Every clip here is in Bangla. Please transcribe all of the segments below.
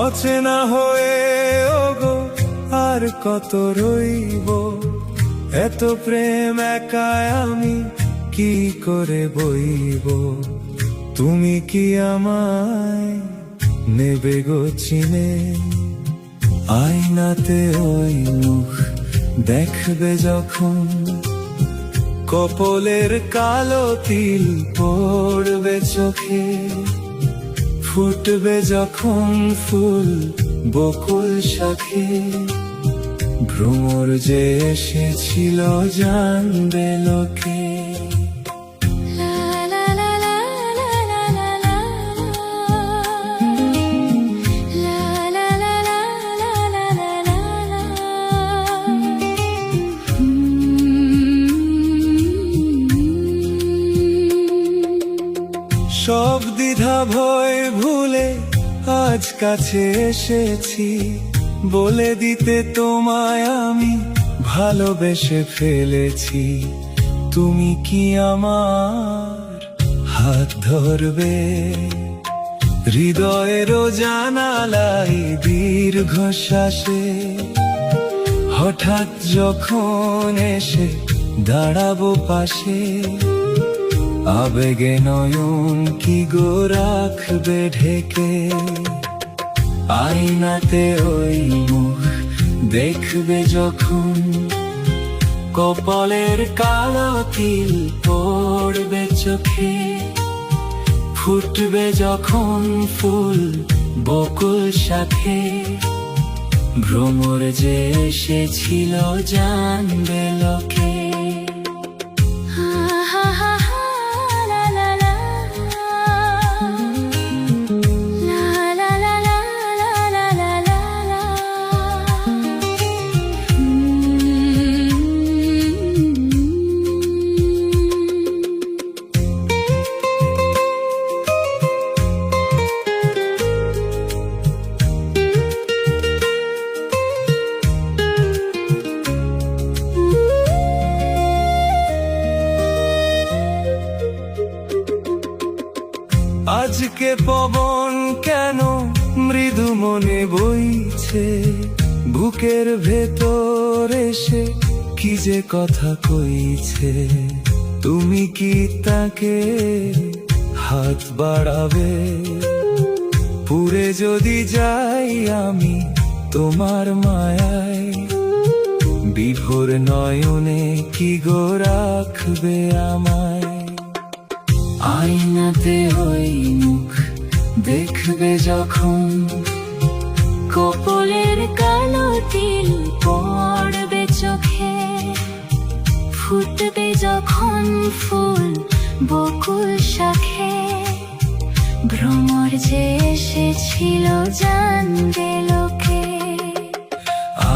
অচেনা হয়ে ওগো আর কত রইব, এত প্রেম একাই আমি কি করে বইব। তুমি কি আমায় নেবে গো চিনে, আয়নাতে ওই মুখ দেখবে যখন, কপলের কালো তিল পড়বে চোখে, ফুটবে যখন ফুল বকুল শাখে, ভ্রমর যে এসেছিল জানবে লোকে। সব দ্বিধা ভয় ভুলে আজ কাছে এসেছি, বলে দিতে তোমায় আমি ভালোবেসে ফেলেছি। তুমি কি আমার হাত ধরবে, হৃদয়েরও জানালাই দীর্ঘ শ্বাসে, হঠাৎ যখন এসে দাঁড়াবো পাশে, আবেগে নয়ন কি গো রাখবে ঢেকে, আয়নাতে ওই মুখ দেখবে যখন, কপালের কালো তিল পড়বে চোখে, ফুটবে যখন ফুল বকুল শাখে, ভ্রমর যে এসেছিল জানবে লোকে। আজকে পবন কেন মৃদু মনে বইছে, বুকের ভেতর এসে কি যে কথা কইছে। তুমি কি তাকে হাত বাড়াবে, পুরে যদি যাই আমি তোমার মায়ায়, বিভোর নয়নে কি গো রাখবে আমায়। আয়নাতে ওই মুখ দেখবে যখন, কপলের কালো তিল পড়বে চোখে, ফুটবে যখন ফুল বকুল শাখে, ভ্রমর যে এসেছিল জানবে লোকে।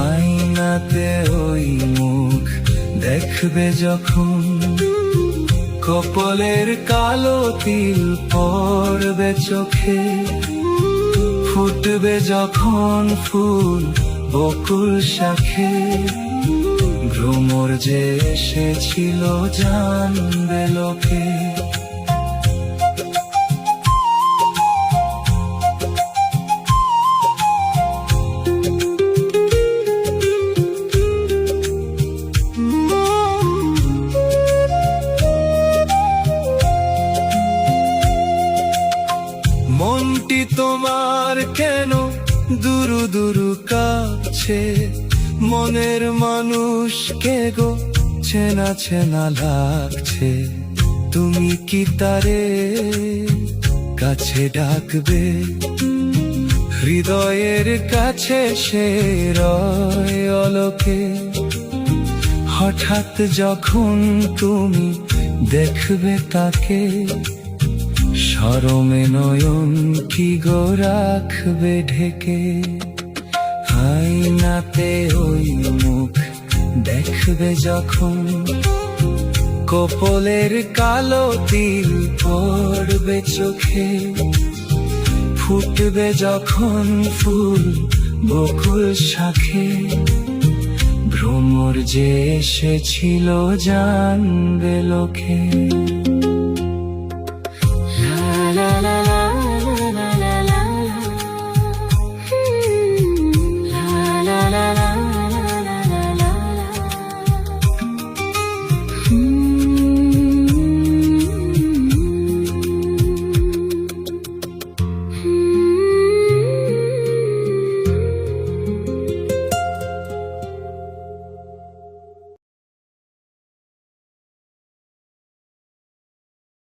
আয়নাতে ওই মুখ দেখবে যখন, কপালের কালো তিল পড়বে চোখে, ফুটবে যখন ফুল বকুল শাখে, ভ্রমর যে এসেছিল জানবে লোকে। মনটি তোমার কেন দুরু দুরু কাঁপছে, মনের মানুষকে গো চেনা চেনা লাগছে। তুমি কি তারে কাছে ডাকবে, হৃদয়ের কাছে সে রয় অলোকে, হঠাৎ যখন তুমি দেখবে তাকে, শরমে নয়ন কি গো রাখবে ঢেকে। আয়নাতে ওই মুখ দেখবে যখন, কপলের কালো তিল পড়বে চোখে, ফুটবে যখন ফুল বকুল শাখে, ভ্রমর যে এসেছিল জানবে লোকে।